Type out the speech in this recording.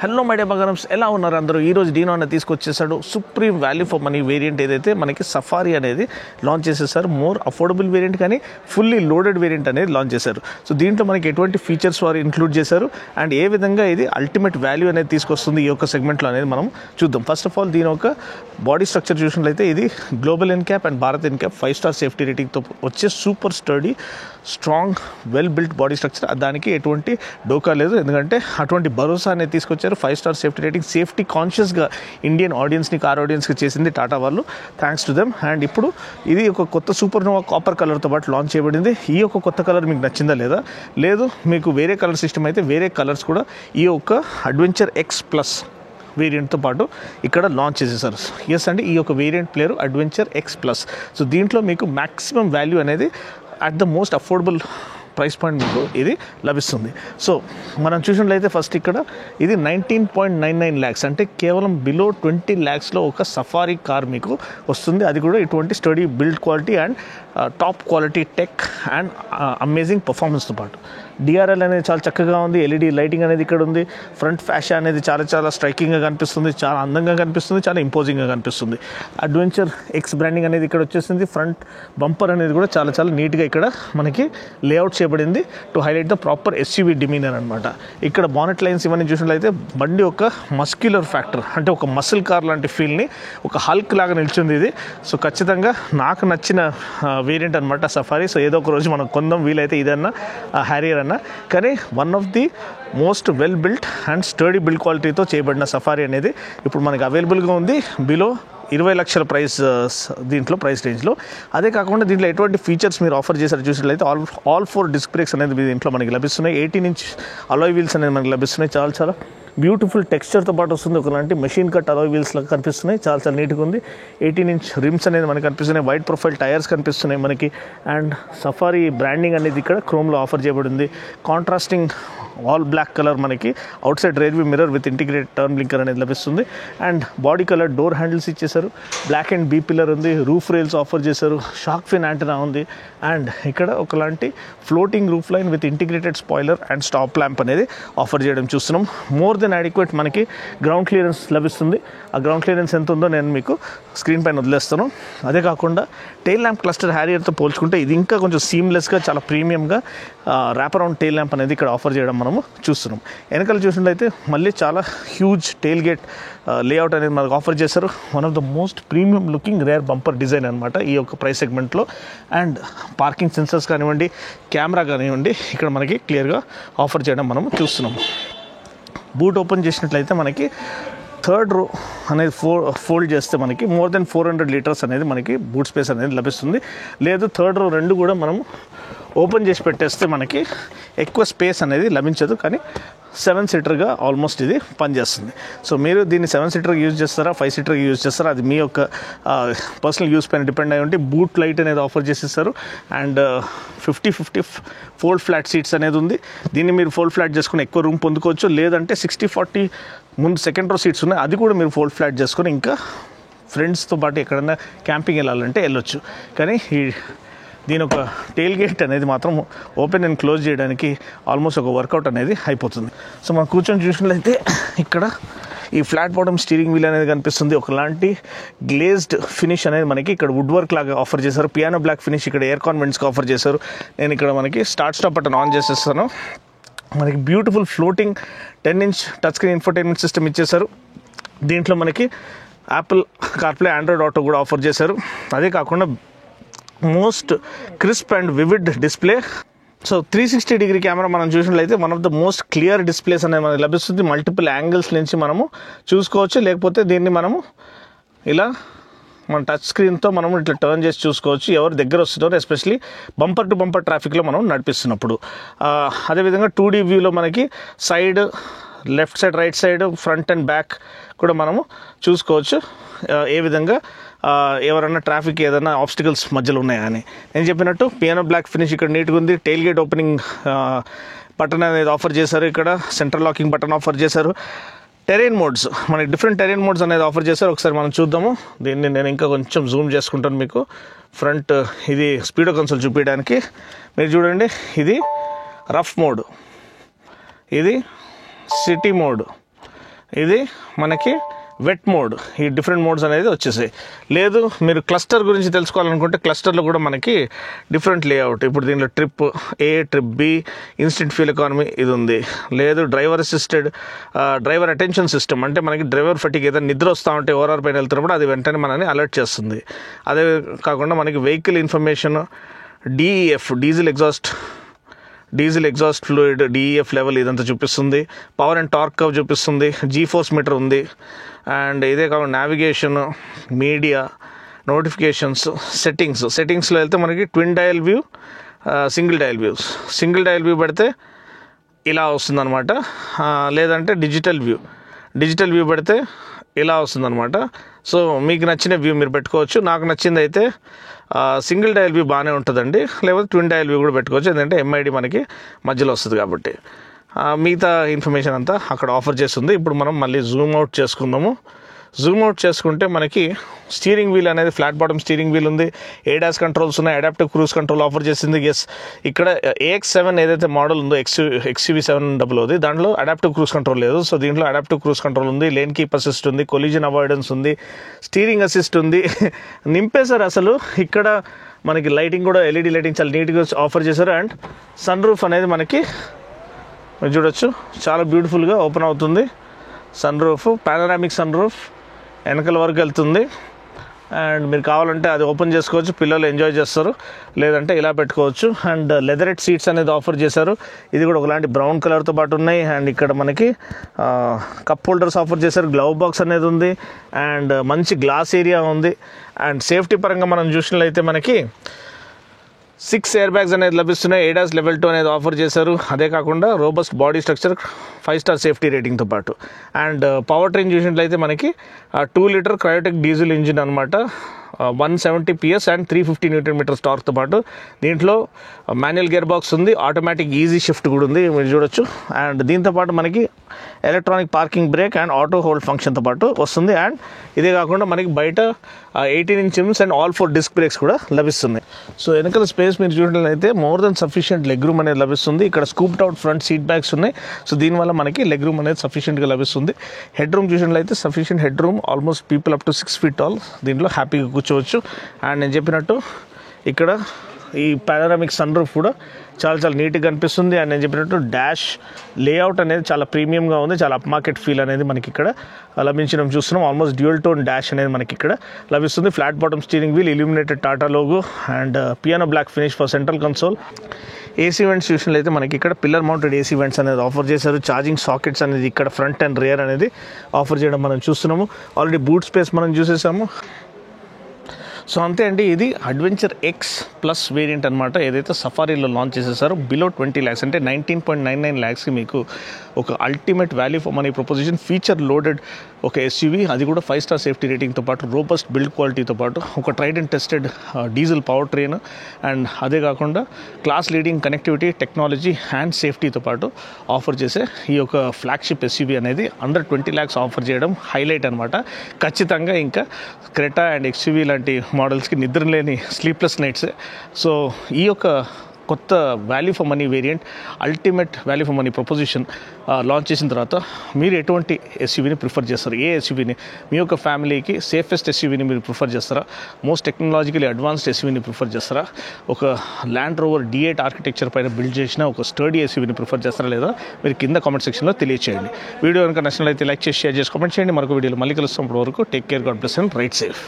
Hello my dear బంగారమ్స్, ఎలా ఉన్నారు అందరూ? ఈరోజు డీనో అన్న తీసుకొచ్చేసాడు supreme value for money variant. ఏదైతే మనకి సఫారీ అనేది లాంచ్ చేసేసారు, మోర్ అఫోర్డబుల్ వేరియంట్ కానీ ఫుల్లీ లోడెడ్ వేరియంట్ అనేది లాంచ్ చేశారు. సో దీంట్లో మనకి ఎటువంటి ఫీచర్స్ వారు ఇంక్లూడ్ చేశారు అండ్ ఏ విధంగా ఇది అల్టిమేట్ వాల్యూ అనేది తీసుకొస్తుంది ఈ యొక్క సెగ్మెంట్లో అనేది మనం చూద్దాం. ఫస్ట్ ఆఫ్ ఆల్ దీని ఒక బాడీ స్ట్రక్చర్ చూసినట్లయితే ఇది global NCAP and Bharat NCAP 5 star safety రేటింగ్తో వచ్చే super sturdy strong well built body structure. దానికి ఎటువంటి డోకా లేదు, ఎందుకంటే అటువంటి భరోసా అనేది తీసుకొచ్చారు. 5 స్టార్ సేఫ్టీ రేటింగ్, సేఫ్టీ కాన్షియస్గా ఇండియన్ ఆడియన్స్ని, కార్ ఆడియన్స్కి చేసింది టాటా వాళ్ళు, థ్యాంక్స్ టు దెమ్. అండ్ ఇప్పుడు ఇది ఒక కొత్త సూపర్ నోవా కాపర్ కలర్తో పాటు లాంచ్ చేయబడింది. ఈ యొక్క కొత్త కలర్ మీకు నచ్చిందా లేదా? లేదు మీకు వేరే కలర్ సిస్టమ్ అయితే వేరే కలర్స్ కూడా ఈ యొక్క అడ్వెంచర్ ఎక్స్ ప్లస్ వేరియంట్తో పాటు ఇక్కడ లాంచ్ చేసేసారు. ఎస్ అండి, ఈ యొక్క వేరియంట్ పేరు అడ్వెంచర్ ఎక్స్ ప్లస్. సో దీంట్లో మీకు మ్యాక్సిమం వాల్యూ అనేది at the most affordable price point మీకు ఇది లభిస్తుంది. సో మనం చూసినట్లయితే ఫస్ట్ ఇక్కడ ఇది 19.99 lakhs, అంటే కేవలం బిలో 20 lakhsలో ఒక సఫారీ కార్ మీకు వస్తుంది. అది కూడా ఇటువంటి sturdy build quality and top quality tech and amazing పర్ఫార్మెన్స్తో పాటు. డిఆర్ఎల్ అనేది చాలా చక్కగా ఉంది, ఎల్ఈడి లైటింగ్ అనేది ఇక్కడ ఉంది, ఫ్రంట్ ఫ్యాషన్ అనేది చాలా స్ట్రైకింగ్గా కనిపిస్తుంది, చాలా అందంగా కనిపిస్తుంది, చాలా ఇంపోజింగ్గా కనిపిస్తుంది. అడ్వెంచర్ ఎక్స్ బ్రాండింగ్ అనేది ఇక్కడ వచ్చేసింది. ఫ్రంట్ బంపర్ అనేది కూడా చాలా నీట్గా ఇక్కడ మనకి లేఅవుట్ చేయబడింది to highlight the proper SUV demeanour అనమాట. ఇక్కడ బానెట్ లైన్స్ ఇవన్నీ చూసినట్లయితే బండి ఒక మస్క్యులర్ ఫ్యాక్టర్, అంటే ఒక మసిల్ కార్ లాంటి ఫీల్ని, ఒక హల్క్ లాగా నిలిచింది ఇది. సో ఖచ్చితంగా నాకు నచ్చిన వేరియంట్ అనమాట సఫారీ. సో ఏదో ఒక రోజు మనం కొందాం, వీలైతే ఇదన్నా హ్యారియర్ అన్నా. కానీ one of the most well built and study build క్వాలిటీతో చేయబడిన సఫారీ అనేది ఇప్పుడు మనకి అవైలబుల్గా ఉంది బిలో 20 లక్షల ప్రైస్, దీంట్లో ప్రైస్ రేంజ్లో. అదే కాకుండా దీంట్లో ఎటువంటి ఫీచర్స్ మీరు ఆఫర్ చేశారు చూసినట్లయితే ఆల్ 4 డిస్క్ బ్రేక్స్ అనేది దీంట్లో మనకి లభిస్తున్నాయి. 18-inch అలాయ్ వీల్స్ అనేది మనకి లభిస్తున్నాయి. చాలా బ్యూటిఫుల్ టెక్స్చర్తో పాటు వస్తుంది. ఒకలాంటి మెషిన్ కట్ అలాయ్ వీల్స్ లాగా కనిపిస్తున్నాయి, చాలా నీట్గా ఉంది. 18-inch రిమ్స్ అనేది మనకి కనిపిస్తున్నాయి. వైడ్ ప్రొఫైల్ టైర్స్ కనిపిస్తున్నాయి మనకి. అండ్ సఫారీ బ్రాండింగ్ అనేది ఇక్కడ క్రోమ్లో ఆఫర్ చేయబడింది. కాంట్రాస్టింగ్ ఆల్ బ్లాక్ కలర్ మనకి out side railway mirror with integrated turn blinker అనేది లభిస్తుంది. And body colour door handles ఇచ్చేసారు. బ్లాక్ అండ్ బీ పిల్లర్ ఉంది. రూఫ్ రైల్స్ ఆఫర్ చేశారు. షార్క్ ఫిన్ యాంటెనా ఉంది. అండ్ ఇక్కడ ఒకలాంటి floating roof line with integrated spoiler and stop lamp అనేది offer చేయడం చూస్తున్నాం. మోర్ దెన్ అడిక్వేట్ మనకి గ్రౌండ్ క్లియరెన్స్ లభిస్తుంది. ఆ గ్రౌండ్ క్లియరెన్స్ ఎంత ఉందో నేను మీకు స్క్రీన్ పైన వదిలేస్తాను. అదే కాకుండా టెయిల్ ల్యాంప్ క్లస్టర్ హ్యారియర్తో పోల్చుకుంటే ఇది ఇంకా కొంచెం సీమ్లెస్గా, చాలా ప్రీమియంగా ర్యాప్ అరౌండ్ టెయిల్ ల్యాంప్ అనేది ఇక్కడ ఆఫర్ చేయడం మనము చూస్తున్నాం. వెనకాల చూసినట్లయితే మళ్ళీ చాలా హ్యూజ్ టెయిల్ గేట్ లేఅవుట్ అనేది మనకు ఆఫర్ చేశారు. One of the most premium looking rare bumper design అనమాట ఈ యొక్క ప్రైస్ సెగ్మెంట్లో. అండ్ పార్కింగ్ సెన్సర్స్ కానివ్వండి, కెమెరా కానివ్వండి, ఇక్కడ మనకి క్లియర్గా ఆఫర్ చేయడం మనము చూస్తున్నాం. బూట్ ఓపెన్ చేసినట్లయితే మనకి థర్డ్ రో అనేది ఫోల్డ్ చేస్తే మనకి మోర్ దెన్ 400 లీటర్స్ అనేది మనకి బూట్ స్పేస్ అనేది లభిస్తుంది. లేదు థర్డ్ రో రెండు కూడా మనము ఓపెన్ చేసి పెట్టేస్తే మనకి ఎక్కువ స్పేస్ అనేది లభించదు, కానీ 7 సీటర్గా ఆల్మోస్ట్ ఇది పనిచేస్తుంది. సో మీరు దీన్ని 7 సీటర్గా యూజ్ చేస్తారా, 5 సీటర్గా యూజ్ చేస్తారా, అది మీ యొక్క పర్సనల్ యూస్ పైన డిపెండ్ అయ్యి ఉంటే బూట్ లైట్ అనేది ఆఫర్ చేసేస్తారు. అండ్ 50-50 ఫోల్డ్ ఫ్లాట్ సీట్స్ అనేది ఉంది. దీన్ని మీరు ఫోల్డ్ ఫ్లాట్ చేసుకుని ఎక్కువ రూమ్ పొందుకోవచ్చు. లేదంటే 60-40 ముందు సెకండ్ రో సీట్స్ ఉన్నాయి, అది కూడా మీరు ఫోల్డ్ ఫ్లాట్ చేసుకొని ఇంకా ఫ్రెండ్స్తో పాటు ఎక్కడైనా క్యాంపింగ్ వెళ్ళాలంటే వెళ్ళొచ్చు. కానీ దీని ఒక టెయిల్ గేట్ అనేది మాత్రం ఓపెన్ అండ్ క్లోజ్ చేయడానికి ఆల్మోస్ట్ ఒక వర్కౌట్ అనేది అయిపోతుంది. సో మనం కూర్చొని చూసినట్లయితే ఇక్కడ ఈ ఫ్లాట్ బాటమ్ స్టీరింగ్ వీల్ అనేది కనిపిస్తుంది. ఒకలాంటి గ్లేజ్డ్ ఫినిష్ అనేది మనకి ఇక్కడ వుడ్ వర్క్ లాగా ఆఫర్ చేశారు. పియానో బ్లాక్ ఫినిష్ ఇక్కడ ఎయిర్ కాన్వెంట్స్కి ఆఫర్ చేశారు. నేను ఇక్కడ మనకి స్టార్ట్ స్టాప్ బటన్ ఆన్ చేసేస్తాను. మనకి beautiful floating 10-inch touch screen infotainment system ఇచ్చేశారు. దీంట్లో మనకి యాపిల్ కార్ప్లే, ఆండ్రాయిడ్ ఆటో కూడా ఆఫర్ చేశారు. అదే కాకుండా most crisp and vivid display. So 360-degree camera మనం చూసినట్లయితే one of the most clear displays అనేది మనకు లభిస్తుంది. మల్టిపుల్ యాంగిల్స్ నుంచి మనము చూసుకోవచ్చు. లేకపోతే దీన్ని మనము ఇలా మన టచ్ స్క్రీన్తో మనం ఇట్లా టర్న్ చేసి చూసుకోవచ్చు ఎవరు దగ్గర వస్తున్నారో, ఎస్పెషలీ బంపర్ టు బంపర్ ట్రాఫిక్లో మనం నడిపిస్తున్నప్పుడు. అదేవిధంగా 2D వ్యూలో మనకి side, left side, right side, front and back కూడా మనము చూసుకోవచ్చు ఏ విధంగా ఎవరన్నా ట్రాఫిక్ ఏదైనా ఆబ్స్టికల్స్ మధ్యలో ఉన్నాయా అని. నేను చెప్పినట్టు పియానో బ్లాక్ ఫినిష్ ఇక్కడ నీట్గా ఉంది. టెయిల్ గేట్ ఓపెనింగ్ బటన్ అనేది ఆఫర్ చేశారు. ఇక్కడ సెంట్రల్ లాకింగ్ బటన్ ఆఫర్ చేశారు. టెరైన్ మోడ్స్, మనకి డిఫరెంట్ టెరైన్ మోడ్స్ అనేది ఆఫర్ చేశారు. ఒకసారి మనం చూద్దాము. దీన్ని నేను ఇంకా కొంచెం జూమ్ చేసుకుంటాను మీకు. ఫ్రంట్ ఇది స్పీడో కన్సోల్ చూపించడానికి. మీరు చూడండి, ఇది రఫ్ మోడ్, ఇది సిటీ మోడ్, ఇది మనకి వెట్ మోడ్, ఈ డిఫరెంట్ మోడ్స్ అనేది వచ్చేసాయి. లేదు మీరు క్లస్టర్ గురించి తెలుసుకోవాలనుకుంటే క్లస్టర్లో కూడా మనకి డిఫరెంట్ లేఅవుట్. ఇప్పుడు దీనిలో trip A, trip B, instant fuel economy ఇది ఉంది. లేదు driver assisted, driver attention system, అంటే మనకి డ్రైవర్ ఫటిక్ ఏదైనా నిద్ర వస్తూ ఉంటే ఓఆర్ఆర్ పైన వెళ్తున్నప్పుడు అది వెంటనే మనని అలర్ట్ చేస్తుంది. అదే కాకుండా మనకి vehicle information, DEF diesel exhaust fluid, DEF level ఇదంతా చూపిస్తుంది. పవర్ అండ్ టార్క్ కర్వ్ చూపిస్తుంది. జీ ఫోర్స్ మీటర్ ఉంది. అండ్ ఇదే కాకుండా నావిగేషన్, మీడియా, నోటిఫికేషన్స్, సెట్టింగ్స్లో వెళ్తే మనకి twin dial view, single dial view పెడితే ఇలా వస్తుందన్నమాట. లేదంటే డిజిటల్ వ్యూ పెడితే ఇలా వస్తుందన్నమాట. సో మీకు నచ్చిన వ్యూ మీరు పెట్టుకోవచ్చు. నాకు నచ్చింది అయితే సింగిల్ డయల్ వ్యూ బాగానే ఉంటుందండి. లేకపోతే ట్విన్ డయల్ వ్యూ కూడా పెట్టుకోవచ్చు, ఎందుకంటే ఎంఐడి మనకి మధ్యలో వస్తుంది కాబట్టి. మిగతా ఇన్ఫర్మేషన్ అంతా అక్కడ ఆఫర్ చేస్తుంది. ఇప్పుడు మనం మళ్ళీ జూమ్ అవుట్ చేసుకుంటే మనకి స్టీరింగ్ వీల్ అనేది ఫ్లాట్ బాటమ్ స్టీరింగ్ వీల్ ఉంది. ఏడాస్ కంట్రోల్స్ ఉన్నాయి. అడాప్టివ్ క్రూజ్ కంట్రోల్ ఆఫర్ చేసింది. ఇక్కడ AX7 ఏదైతే మోడల్ ఉందో XUV 700 దాంట్లో అడాప్టివ్ క్రూజ్ కంట్రోల్ లేదు. సో దీంట్లో అడాప్టివ్ క్రూజ్ కంట్రోల్ ఉంది, లేన్ కీప్ అసిస్ట్ ఉంది, కొలిజన్ అవాయిడెన్స్ ఉంది, స్టీరింగ్ అసిస్ట్ ఉంది. నింపేశారు అసలు. ఇక్కడ మనకి లైటింగ్ కూడా LED లైటింగ్ చాలా నీట్గా ఆఫర్ చేశారు. అండ్ సన్ రూఫ్ అనేది మనకి మీరు చూడొచ్చు చాలా బ్యూటిఫుల్గా ఓపెన్ అవుతుంది. Sunroof, panoramic sunroof వెనకల వరకు వెళ్తుంది. అండ్ మీరు కావాలంటే అది ఓపెన్ చేసుకోవచ్చు, పిల్లలు ఎంజాయ్ చేస్తారు. లేదంటే ఇలా పెట్టుకోవచ్చు. అండ్ లెదరెట్ సీట్స్ అనేది ఆఫర్ చేశారు. ఇది కూడా ఒకలాంటి బ్రౌన్ కలర్తో పాటు ఉన్నాయి. అండ్ ఇక్కడ మనకి కప్ హోల్డర్స్ ఆఫర్ చేశారు. గ్లవ్ బాక్స్ అనేది ఉంది. అండ్ మంచి గ్లాస్ ఏరియా ఉంది. అండ్ సేఫ్టీ పరంగా మనం చూసినట్లయితే మనకి 6 ఎయిర్ బ్యాగ్స్ అనేది లభిస్తున్నాయి. ఏడాస్ లెవెల్ 2 అనేది ఆఫర్ చేశారు. అదే కాకుండా robust body structure, 5 star safety రేటింగ్తో పాటు. అండ్ పవర్ ట్రైన్ చూసినట్లయితే మనకి 2 లీటర్ క్రయోటిక్ డీజిల్ ఇంజిన్ అనమాట, 170 PS అండ్ 350 Nm టార్క్తో పాటు. దీంట్లో మాన్యువల్ గేర్ బాక్స్ ఉంది, ఆటోమేటిక్ ఈజీ షిఫ్ట్ కూడా ఉంది, మీరు చూడొచ్చు. అండ్ దీంతో పాటు మనకి electronic parking break and auto hold ఫంక్షన్తో పాటు వస్తుంది. అండ్ ఇదే కాకుండా మనకి బయట 18 inch rims and all 4 disc brakes కూడా లభిస్తున్నాయి. సో వెనకాల స్పేస్ మీరు చూసినట్లయితే more than sufficient leg room అనేది లభిస్తుంది. ఇక్కడ scooped out front seat bags ఉన్నాయి. సో దీనివల్ల మనకి లెగ్ రూమ్ అనేది సఫిషియంట్గా లభిస్తుంది. హెడ్ రూమ్ చూసినట్లయితే sufficient head room, almost people up to 6 feet tall దీంట్లో హ్యాపీగా కూర్చోవచ్చు. అండ్ నేను చెప్పినట్టు ఇక్కడ ఈ పానరామిక్ సన్ రూఫ్ కూడా చాలా నీట్గా కనిపిస్తుంది. అండ్ నేను చెప్పినట్టు డాష్ లేఅవుట్ అనేది చాలా ప్రీమియంగా ఉంది. చాలా అప్ మార్కెట్ ఫీల్ అనేది మనకి ఇక్కడ లభించడం చూస్తున్నాం. ఆల్మోస్ట్ డ్యూయల్ టోన్ డాష్ అనేది మనకి ఇక్కడ లభిస్తుంది. Flat bottom steering wheel, illuminated Tata logo and piano black finish for central console. AC vents చూసినట్లయితే మనకి ఇక్కడ పిల్లర్ మౌంటెడ్ ఏసీ వెంట్స్ అనేది ఆఫర్ చేశారు. ఛార్జింగ్ సాకెట్స్ అనేది ఇక్కడ ఫ్రంట్ అండ్ రియర్ అనేది ఆఫర్ చేయడం మనం చూస్తున్నాము. ఆల్రెడీ బూట్ స్పేస్ మనం చూసేసాము. సో అంతే అండి, ఇది అడ్వెంచర్ X ప్లస్ వేరియంట్ అనమాట, ఏదైతే సఫారీలో లాంచ్ చేసేసారో. బిలో 20 lakhs అంటే 19.99 lakhsకి మీకు ఒక ultimate value for money proposition, feature loaded ఒక SUV, అది కూడా 5 స్టార్ సేఫ్టీ రేటింగ్తో పాటు, రోబస్ట్ బిల్డ్ క్వాలిటీతో పాటు, ఒక tried and tested diesel power train. And అదే కాకుండా class leading connectivity, technology and సేఫ్టీతో పాటు ఆఫర్ చేసే ఈ యొక్క ఫ్లాగ్షిప్ SUV అనేది అండర్ 20 lakhs ఆఫర్ చేయడం హైలైట్ అనమాట. ఖచ్చితంగా ఇంకా క్రెటా అండ్ XUV లాంటి మోడల్స్కి నిద్ర లేని స్లీప్లెస్ నైట్స్. సో ఈ యొక్క కొత్త value for money variant, ultimate value for money proposition launch చేసిన తర్వాత మీరు ఎటువంటి SUVని ప్రిఫర్ చేస్తారు? ఏ SUVని మీ యొక్క ఫ్యామిలీకి సేఫెస్ట్ SUVని మీరు ప్రిఫర్ చేస్తారా? మోస్ట్ టెక్నాలజికలీ అడ్వాన్స్డ్ SUVని ప్రిఫర్ చేస్తారా? ఒక ల్యాండ్ రోవర్ D8 ఆర్కిటెక్చర్ పైన బిల్డ్ చేసిన ఒక స్టర్డీ SUVని ప్రిఫర్ చేస్తారా లేదా? మీరు కింద కామెంట్ సెక్షన్లో తెలియచేయండి. వీడియో కనుక నచ్చినట్లయితే లైక్ చేసి, షేర్ చేసి, కామెంట్ చేయండి. మరొక వీడియోలో మళ్ళీ కలుస్తాం. వరకు take care, God bless and right safe.